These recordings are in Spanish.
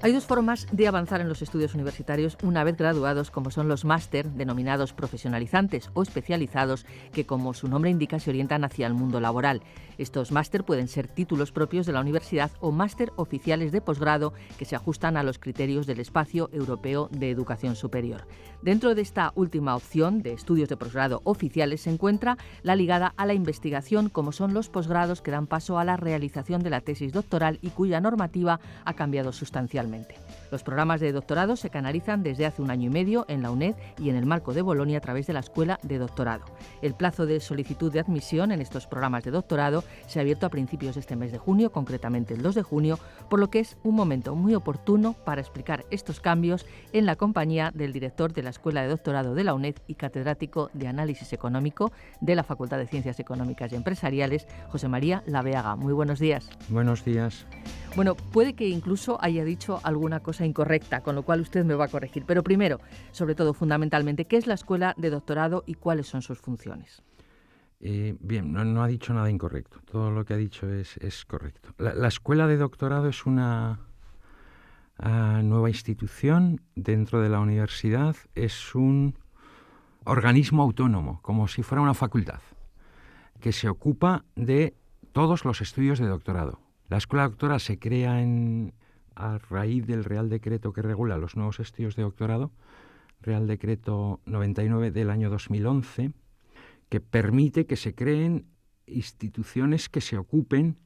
Hay dos formas de avanzar en los estudios universitarios una vez graduados, como son los máster, denominados profesionalizantes o especializados, que como su nombre indica se orientan hacia el mundo laboral. Estos máster pueden ser títulos propios de la universidad o máster oficiales de posgrado que se ajustan a los criterios del Espacio Europeo de Educación Superior. Dentro de esta última opción de estudios de posgrado oficiales se encuentra la ligada a la investigación, como son los posgrados que dan paso a la realización de la tesis doctoral y cuya normativa ha cambiado sustancialmente. Los programas de doctorado se canalizan desde hace 1 año y medio en la UNED y en el marco de Bolonia a través de la Escuela de Doctorado. El plazo de solicitud de admisión en estos programas de doctorado se ha abierto a principios de este mes de junio, concretamente el 2 de junio, por lo que es un momento muy oportuno para explicar estos cambios en la compañía del director de la Escuela de Doctorado de la UNED y catedrático de Análisis Económico de la Facultad de Ciencias Económicas y Empresariales, José María Laveaga. Muy buenos días. Buenos días. Bueno, puede que incluso haya dicho alguna cosa incorrecta, con lo cual usted me va a corregir. Pero primero, sobre todo, fundamentalmente, ¿qué es la Escuela de Doctorado y cuáles son sus funciones? Bien, no ha dicho nada incorrecto. Todo lo que ha dicho es correcto. La Escuela de Doctorado es una nueva institución dentro de la universidad. Es un organismo autónomo, como si fuera una facultad, que se ocupa de todos los estudios de doctorado. La Escuela de Doctorado se crea a raíz del Real Decreto que regula los nuevos estudios de doctorado, Real Decreto 99 del año 2011, que permite que se creen instituciones que se ocupen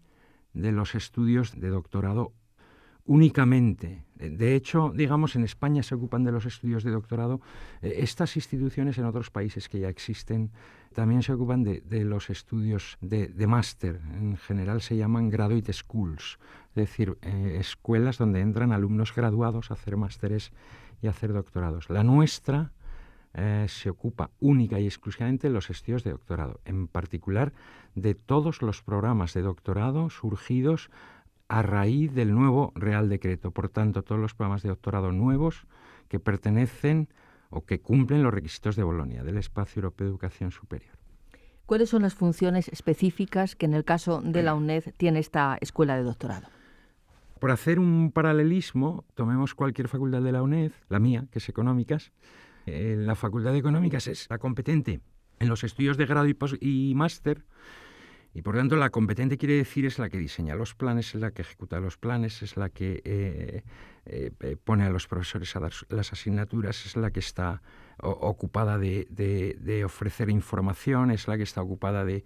de los estudios de doctorado únicamente. De hecho, digamos, en España se ocupan de los estudios de doctorado. Estas instituciones en otros países que ya existen también se ocupan de los estudios de máster. En general se llaman graduate schools, es decir, escuelas donde entran alumnos graduados a hacer másteres y a hacer doctorados. La nuestra se ocupa única y exclusivamente de los estudios de doctorado, en particular de todos los programas de doctorado surgidos a raíz del nuevo Real Decreto. Por tanto, todos los programas de doctorado nuevos que pertenecen o que cumplen los requisitos de Bolonia, del Espacio Europeo de Educación Superior. ¿Cuáles son las funciones específicas que en el caso de la UNED tiene esta Escuela de Doctorado? Por hacer un paralelismo, tomemos cualquier facultad de la UNED, la mía, que es Económicas. La Facultad de Económicas es la competente en los estudios de grado y máster, y por tanto la competente quiere decir es la que diseña los planes, es la que ejecuta los planes, es la que pone a los profesores a dar las asignaturas, es la que está ocupada de ofrecer información, es la que está ocupada de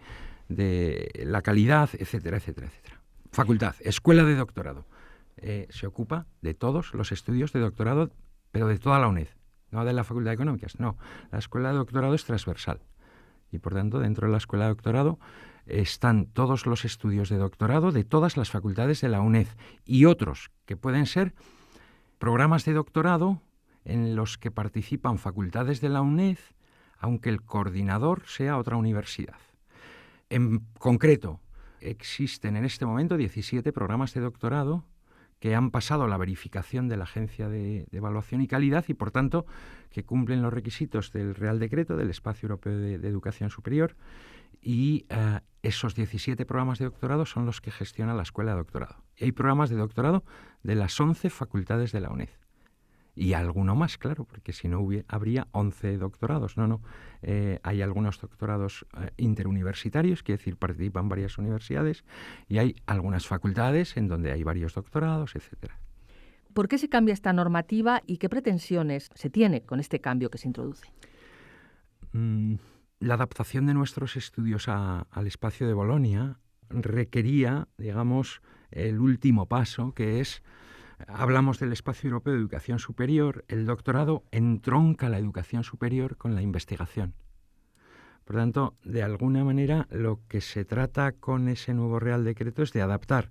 la calidad, etcétera, etcétera, etcétera. Facultad, Escuela de Doctorado. Se ocupa de todos los estudios de doctorado, pero de toda la UNED, no de la Facultad de Económicas, no. La Escuela de Doctorado es transversal y por tanto dentro de la Escuela de Doctorado están todos los estudios de doctorado de todas las facultades de la UNED y otros que pueden ser programas de doctorado en los que participan facultades de la UNED, aunque el coordinador sea otra universidad. En concreto, existen en este momento 17 programas de doctorado que han pasado la verificación de la Agencia de Evaluación y Calidad y, por tanto, que cumplen los requisitos del Real Decreto del Espacio Europeo de Educación Superior. Y esos 17 programas de doctorado son los que gestiona la Escuela de Doctorado. Y hay programas de doctorado de las 11 facultades de la UNED. Y alguno más, claro, porque si no habría 11 doctorados. No. Hay algunos doctorados interuniversitarios, quiere decir, participan varias universidades, y hay algunas facultades en donde hay varios doctorados, etcétera. ¿Por qué se cambia esta normativa y qué pretensiones se tiene con este cambio que se introduce? La adaptación de nuestros estudios al espacio de Bolonia requería, digamos, el último paso, que es, hablamos del Espacio Europeo de Educación Superior, el doctorado entronca la educación superior con la investigación. Por tanto, de alguna manera, lo que se trata con ese nuevo Real Decreto es de adaptar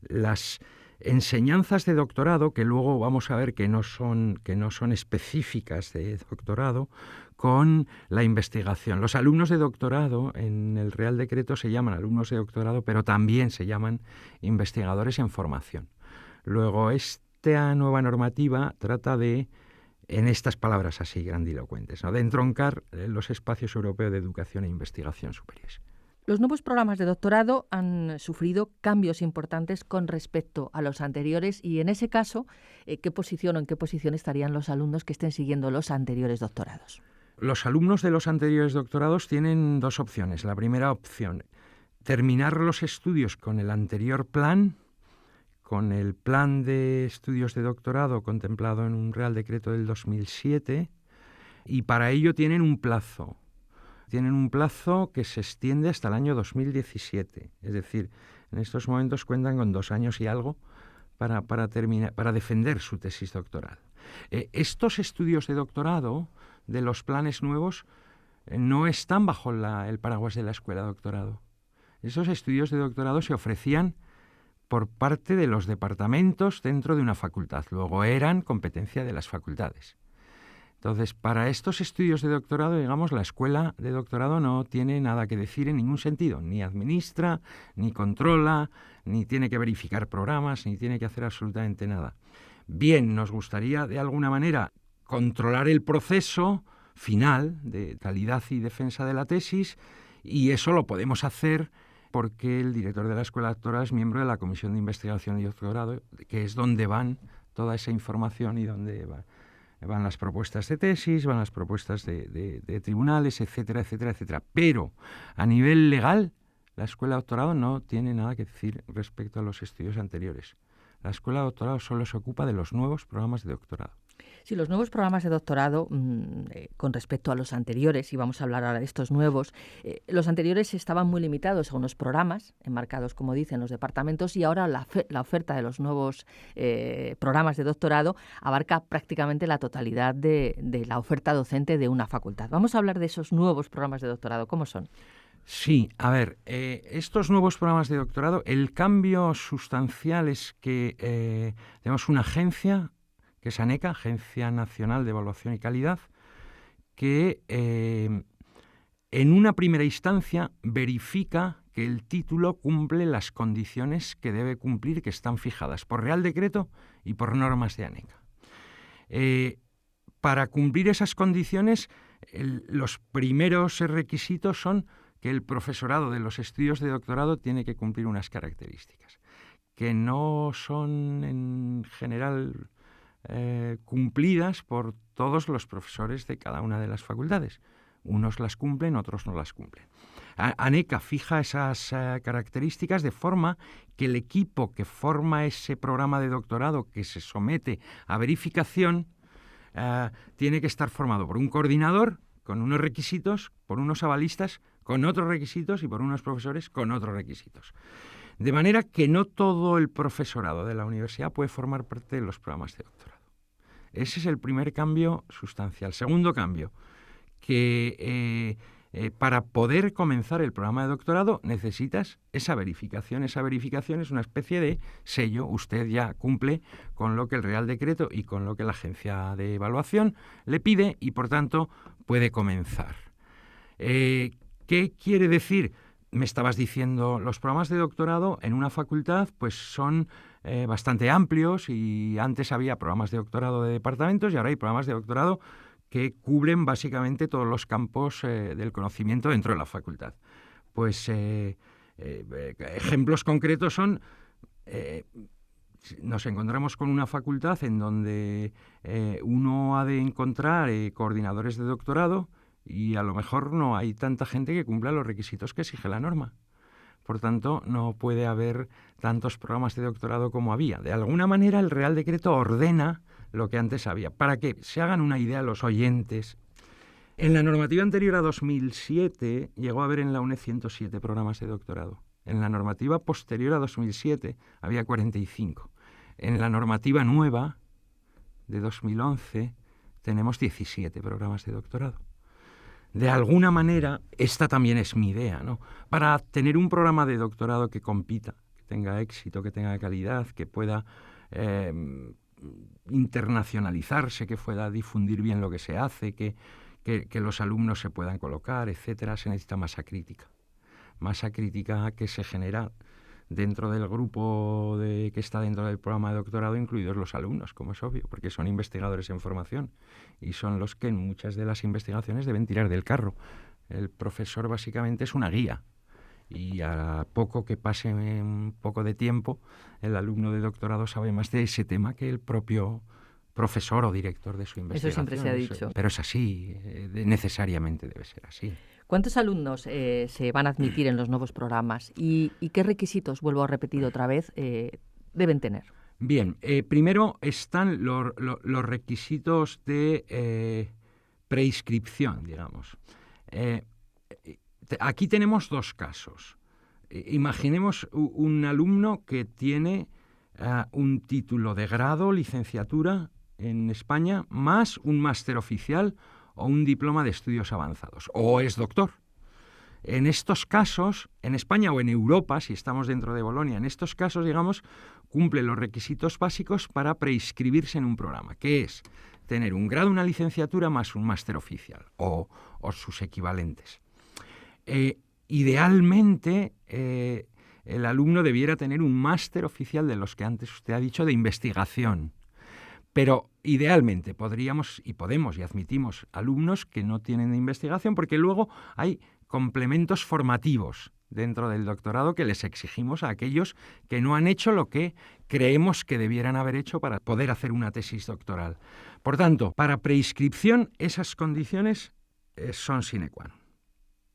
las enseñanzas de doctorado, que luego vamos a ver que no son específicas de doctorado, con la investigación. Los alumnos de doctorado en el Real Decreto se llaman alumnos de doctorado, pero también se llaman investigadores en formación. Luego, esta nueva normativa trata de, en estas palabras así grandilocuentes, ¿no?, de entroncar los espacios europeos de educación e investigación superiores. Los nuevos programas de doctorado han sufrido cambios importantes con respecto a los anteriores y, en ese caso, ¿qué posición o en qué posición estarían los alumnos que estén siguiendo los anteriores doctorados? Los alumnos de los anteriores doctorados tienen dos opciones. La primera opción, terminar los estudios con el anterior plan, con el plan de estudios de doctorado contemplado en un Real Decreto del 2007, y para ello tienen un plazo. Tienen un plazo que se extiende hasta el año 2017. Es decir, en estos momentos cuentan con 2 años y algo para defender su tesis doctoral. Estos estudios de doctorado de los planes nuevos no están bajo el paraguas de la escuela de doctorado. Esos estudios de doctorado se ofrecían por parte de los departamentos dentro de una facultad. Luego eran competencia de las facultades. Entonces, para estos estudios de doctorado, digamos, la escuela de doctorado no tiene nada que decir en ningún sentido. Ni administra, ni controla, ni tiene que verificar programas, ni tiene que hacer absolutamente nada. Bien, nos gustaría de alguna manera controlar el proceso final de calidad y defensa de la tesis, y eso lo podemos hacer porque el director de la escuela de doctorado es miembro de la Comisión de Investigación y Doctorado, que es donde van toda esa información y donde van las propuestas de tesis, van las propuestas de tribunales, etcétera, etcétera, etcétera. Pero a nivel legal, la escuela de doctorado no tiene nada que decir respecto a los estudios anteriores. La escuela de doctorado solo se ocupa de los nuevos programas de doctorado. Sí, los nuevos programas de doctorado, con respecto a los anteriores, y vamos a hablar ahora de estos nuevos, los anteriores estaban muy limitados a unos programas, enmarcados, como dicen, los departamentos, y ahora la oferta de los nuevos programas de doctorado abarca prácticamente la totalidad de la oferta docente de una facultad. Vamos a hablar de esos nuevos programas de doctorado. ¿Cómo son? Sí, a ver, estos nuevos programas de doctorado, el cambio sustancial es que tenemos una agencia, que es ANECA, Agencia Nacional de Evaluación y Calidad, que en una primera instancia verifica que el título cumple las condiciones que debe cumplir, que están fijadas por Real Decreto y por normas de ANECA. Para cumplir esas condiciones, los primeros requisitos son que el profesorado de los estudios de doctorado tiene que cumplir unas características, que no son en general cumplidas por todos los profesores de cada una de las facultades. Unos las cumplen, otros no las cumplen. ANECA fija esas características de forma que el equipo que forma ese programa de doctorado que se somete a verificación tiene que estar formado por un coordinador con unos requisitos, por unos avalistas con otros requisitos y por unos profesores con otros requisitos. De manera que no todo el profesorado de la universidad puede formar parte de los programas de doctorado. Ese es el primer cambio sustancial. Segundo cambio, que para poder comenzar el programa de doctorado necesitas esa verificación. Esa verificación es una especie de sello. Usted ya cumple con lo que el Real Decreto y con lo que la agencia de evaluación le pide y, por tanto, puede comenzar. ¿Qué quiere decir? Me estabas diciendo, los programas de doctorado en una facultad pues son bastante amplios, y antes había programas de doctorado de departamentos y ahora hay programas de doctorado que cubren básicamente todos los campos del conocimiento dentro de la facultad. Pues ejemplos concretos son, nos encontramos con una facultad en donde uno ha de encontrar coordinadores de doctorado y a lo mejor no hay tanta gente que cumpla los requisitos que exige la norma. Por tanto, no puede haber tantos programas de doctorado como había. De alguna manera, el Real Decreto ordena lo que antes había. Para que se hagan una idea los oyentes, en la normativa anterior a 2007 llegó a haber en la UNED 107 programas de doctorado. En la normativa posterior a 2007 había 45. En la normativa nueva de 2011 tenemos 17 programas de doctorado. De alguna manera, esta también es mi idea, ¿no? Para tener un programa de doctorado que compita, que tenga éxito, que tenga calidad, que pueda internacionalizarse, que pueda difundir bien lo que se hace, que los alumnos se puedan colocar, etcétera, se necesita masa crítica. Masa crítica que se genera dentro del grupo que está dentro del programa de doctorado, incluidos los alumnos, como es obvio, porque son investigadores en formación y son los que en muchas de las investigaciones deben tirar del carro. El profesor básicamente es una guía Y a poco que pase un poco de tiempo, el alumno de doctorado sabe más de ese tema que el propio profesor o director de su investigación. Eso siempre se ha dicho. Pero es así, necesariamente debe ser así. ¿Cuántos alumnos se van a admitir en los nuevos programas y qué requisitos, vuelvo a repetir otra vez, deben tener? Bien, primero están los requisitos de preinscripción, digamos. Aquí tenemos dos casos. Imaginemos un alumno que tiene un título de grado, licenciatura en España, más un máster oficial o un diploma de estudios avanzados, o es doctor. En estos casos, en España o en Europa, si estamos dentro de Bolonia, en estos casos, digamos, cumple los requisitos básicos para preinscribirse en un programa, que es tener un grado, una licenciatura más un máster oficial o sus equivalentes. Idealmente, el alumno debiera tener un máster oficial de los que antes usted ha dicho de investigación. Pero idealmente podríamos y podemos y admitimos alumnos que no tienen de investigación, porque luego hay complementos formativos dentro del doctorado que les exigimos a aquellos que no han hecho lo que creemos que debieran haber hecho para poder hacer una tesis doctoral. Por tanto, para preinscripción esas condiciones son sine qua non.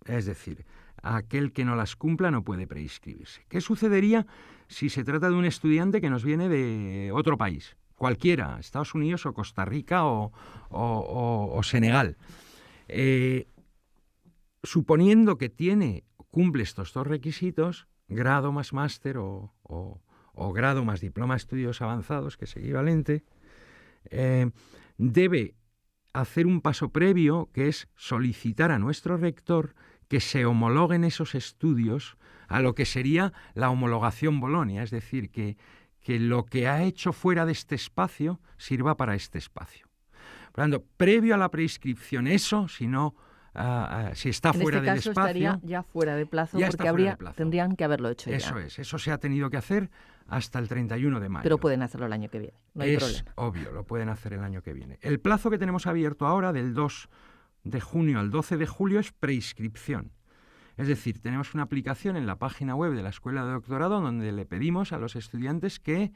Es decir, aquel que no las cumpla no puede preinscribirse. ¿Qué sucedería si se trata de un estudiante que nos viene de otro país? Cualquiera, Estados Unidos o Costa Rica o Senegal. Suponiendo que cumple estos dos requisitos, grado más máster o grado más diploma de estudios avanzados, que es equivalente, debe hacer un paso previo, que es solicitar a nuestro rector que se homologuen esos estudios a lo que sería la homologación Bolonia, es decir, que lo que ha hecho fuera de este espacio sirva para este espacio. Por lo tanto, previo a la preinscripción, eso, si está fuera del espacio... estaría ya fuera de plazo, porque tendrían que haberlo hecho ya. Eso es, eso se ha tenido que hacer hasta el 31 de mayo. Pero pueden hacerlo el año que viene, no hay problema. Es obvio, lo pueden hacer el año que viene. El plazo que tenemos abierto ahora, del 2 de junio al 12 de julio, es preinscripción. Es decir, tenemos una aplicación en la página web de la Escuela de Doctorado donde le pedimos a los estudiantes que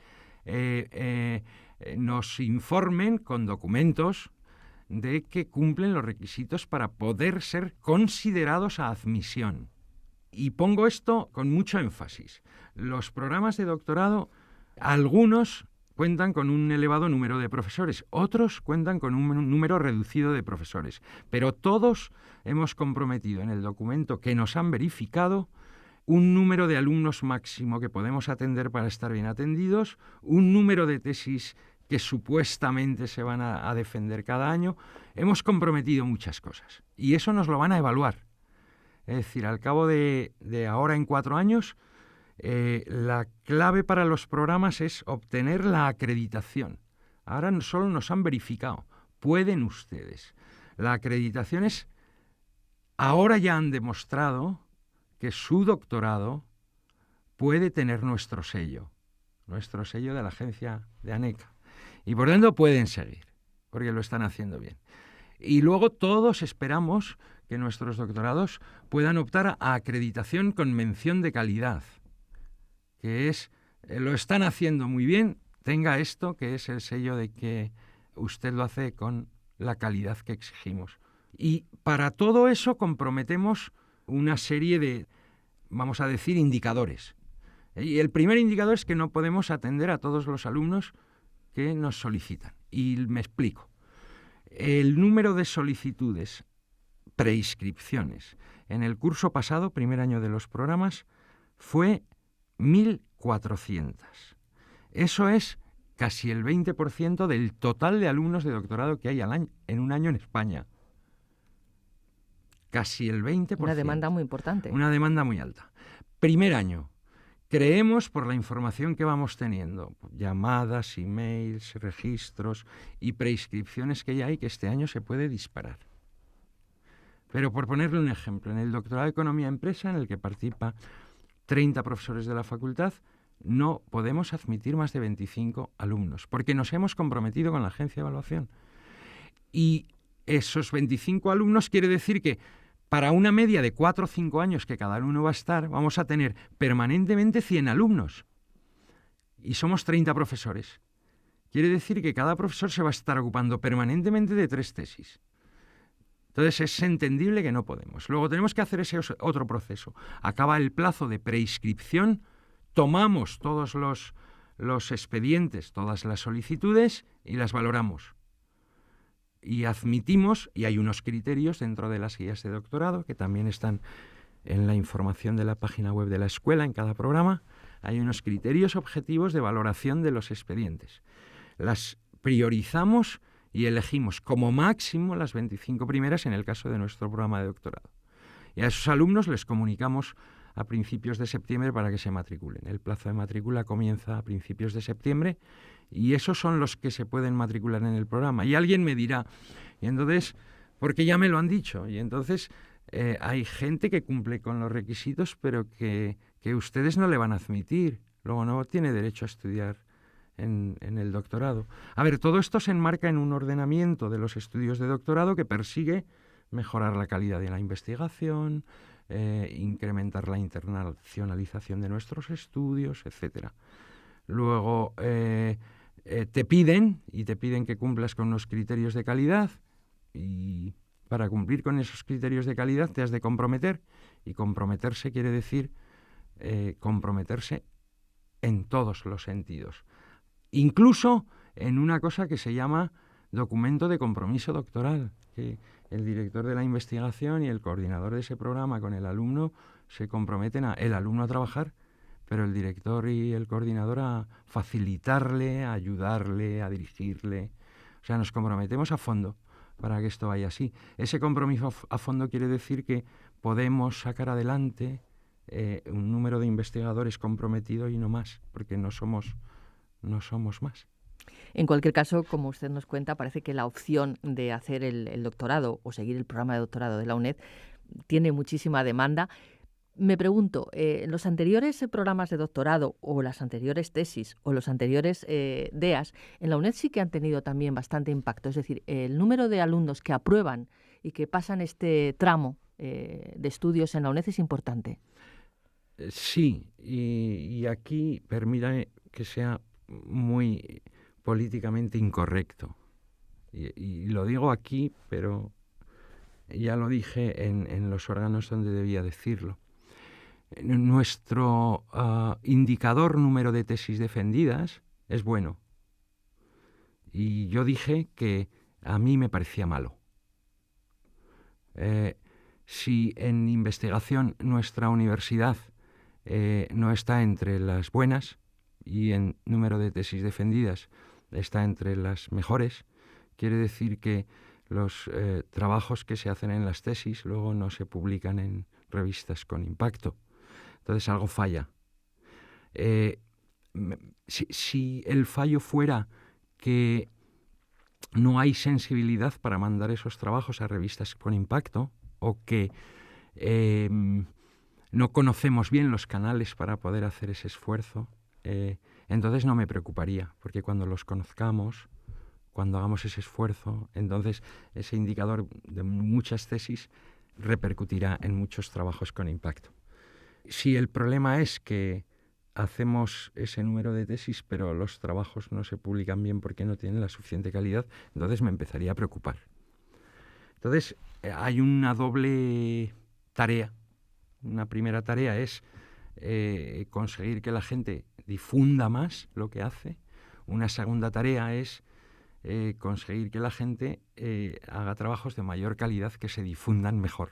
nos informen con documentos de que cumplen los requisitos para poder ser considerados a admisión. Y pongo esto con mucho énfasis. Los programas de doctorado, algunos cuentan con un elevado número de profesores, otros cuentan con un número reducido de profesores, pero todos hemos comprometido en el documento que nos han verificado un número de alumnos máximo que podemos atender para estar bien atendidos, un número de tesis que supuestamente se van a defender cada año. Hemos comprometido muchas cosas y eso nos lo van a evaluar. Es decir, al cabo de ahora en 4 años, la clave para los programas es obtener la acreditación. Ahora solo nos han verificado. Pueden ustedes. La acreditación es, ahora ya han demostrado que su doctorado puede tener nuestro sello de la agencia de ANECA. Y por tanto pueden seguir, porque lo están haciendo bien. Y luego todos esperamos que nuestros doctorados puedan optar a acreditación con mención de calidad, que es, lo están haciendo muy bien, tenga esto, que es el sello de que usted lo hace con la calidad que exigimos. Y para todo eso comprometemos una serie de, vamos a decir, indicadores. Y el primer indicador es que no podemos atender a todos los alumnos que nos solicitan. Y me explico. El número de solicitudes, preinscripciones, en el curso pasado, primer año de los programas, fue 1.400. Eso es casi el 20% del total de alumnos de doctorado que hay en un año en España. Casi el 20%. Una demanda muy importante. Una demanda muy alta. Primer año. Creemos, por la información que vamos teniendo, llamadas, emails, registros y preinscripciones que ya hay, que este año se puede disparar. Pero por ponerle un ejemplo, en el doctorado de Economía Empresa, en el que participa 30 profesores de la facultad, no podemos admitir más de 25 alumnos, porque nos hemos comprometido con la agencia de evaluación. Y esos 25 alumnos quiere decir que para una media de 4 o 5 años que cada alumno va a estar, vamos a tener permanentemente 100 alumnos. Y somos 30 profesores. Quiere decir que cada profesor se va a estar ocupando permanentemente de 3 tesis. Entonces es entendible que no podemos. Luego tenemos que hacer ese otro proceso. Acaba el plazo de preinscripción, tomamos todos los expedientes, todas las solicitudes y las valoramos. Y admitimos, y hay unos criterios dentro de las guías de doctorado que también están en la información de la página web de la escuela, en cada programa, hay unos criterios objetivos de valoración de los expedientes. Las priorizamos y elegimos como máximo las 25 primeras en el caso de nuestro programa de doctorado. Y a esos alumnos les comunicamos a principios de septiembre para que se matriculen. El plazo de matrícula comienza a principios de septiembre y esos son los que se pueden matricular en el programa. Y alguien me dirá, y entonces, porque ya me lo han dicho, y entonces hay gente que cumple con los requisitos, pero que ustedes no le van a admitir, luego no tiene derecho a estudiar en el doctorado. A ver, todo esto se enmarca en un ordenamiento de los estudios de doctorado que persigue mejorar la calidad de la investigación, incrementar la internacionalización de nuestros estudios, etcétera. Luego te piden que cumplas con unos criterios de calidad y para cumplir con esos criterios de calidad te has de comprometer, y comprometerse quiere decir comprometerse en todos los sentidos. Incluso en una cosa que se llama documento de compromiso doctoral, que el director de la investigación y el coordinador de ese programa con el alumno se comprometen el alumno a trabajar, pero el director y el coordinador a facilitarle, a ayudarle, a dirigirle. O sea, nos comprometemos a fondo para que esto vaya así. Ese compromiso a fondo quiere decir que podemos sacar adelante un número de investigadores comprometido y no más, porque no somos más. En cualquier caso, como usted nos cuenta, parece que la opción de hacer el doctorado o seguir el programa de doctorado de la UNED tiene muchísima demanda. Me pregunto, los anteriores programas de doctorado o las anteriores tesis o los anteriores DEAs, en la UNED sí que han tenido también bastante impacto. Es decir, el número de alumnos que aprueban y que pasan este tramo de estudios en la UNED es importante. Sí, y aquí permítame que sea muy políticamente incorrecto. Y lo digo aquí, pero ya lo dije en los órganos donde debía decirlo. Nuestro indicador número de tesis defendidas es bueno. Y yo dije que a mí me parecía malo. Si en investigación nuestra universidad no está entre las buenas y en número de tesis defendidas está entre las mejores, quiere decir que los trabajos que se hacen en las tesis luego no se publican en revistas con impacto. Entonces algo falla. Si el fallo fuera que no hay sensibilidad para mandar esos trabajos a revistas con impacto, o que no conocemos bien los canales para poder hacer ese esfuerzo, entonces no me preocuparía, porque cuando los conozcamos, cuando hagamos ese esfuerzo, entonces ese indicador de muchas tesis repercutirá en muchos trabajos con impacto. Si el problema es que hacemos ese número de tesis, pero los trabajos no se publican bien porque no tienen la suficiente calidad, entonces me empezaría a preocupar. Entonces, hay una doble tarea. Una primera tarea es conseguir que la gente difunda más lo que hace. Una segunda tarea es conseguir que la gente haga trabajos de mayor calidad que se difundan mejor.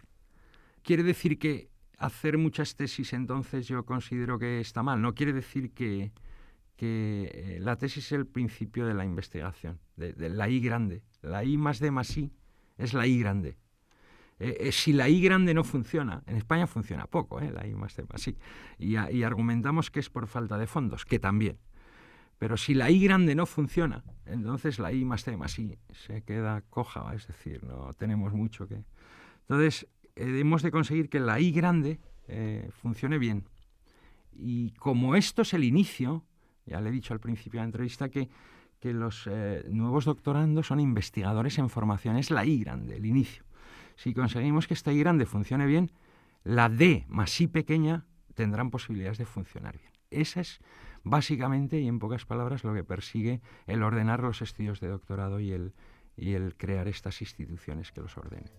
¿Quiere decir que hacer muchas tesis entonces yo considero que está mal? No quiere decir que la tesis es el principio de la investigación, de la I grande. La I más D más I es la I grande. Si la I grande no funciona, en España funciona poco, la I más D más I, y argumentamos que es por falta de fondos, que también. Pero si la I grande no funciona, entonces la I más D más I se queda coja, es decir, no tenemos mucho que... Entonces, hemos de conseguir que la I grande funcione bien. Y como esto es el inicio, ya le he dicho al principio de la entrevista que los nuevos doctorandos son investigadores en formación, es la I grande, el inicio. Si conseguimos que esta I grande funcione bien, la D más I pequeña tendrán posibilidades de funcionar bien. Esa es básicamente y en pocas palabras lo que persigue el ordenar los estudios de doctorado y el crear estas instituciones que los ordenen.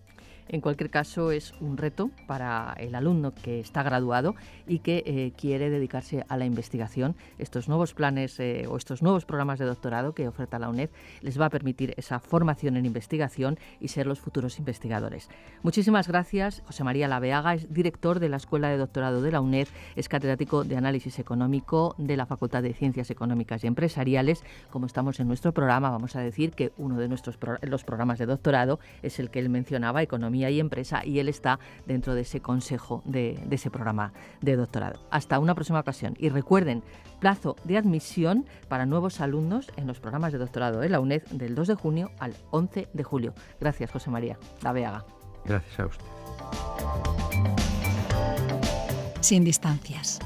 En cualquier caso, es un reto para el alumno que está graduado y que quiere dedicarse a la investigación. Estos nuevos planes o estos nuevos programas de doctorado que oferta la UNED les va a permitir esa formación en investigación y ser los futuros investigadores. Muchísimas gracias. José María Laveaga es director de la Escuela de Doctorado de la UNED, es catedrático de Análisis Económico de la Facultad de Ciencias Económicas y Empresariales. Como estamos en nuestro programa, vamos a decir que uno de los programas de doctorado es el que él mencionaba, Economía y Empresa, y él está dentro de ese consejo de ese programa de doctorado. Hasta una próxima ocasión. Y recuerden, plazo de admisión para nuevos alumnos en los programas de doctorado de la UNED del 2 de junio al 11 de julio. Gracias, José María Laveaga. Gracias a usted. Sin distancias.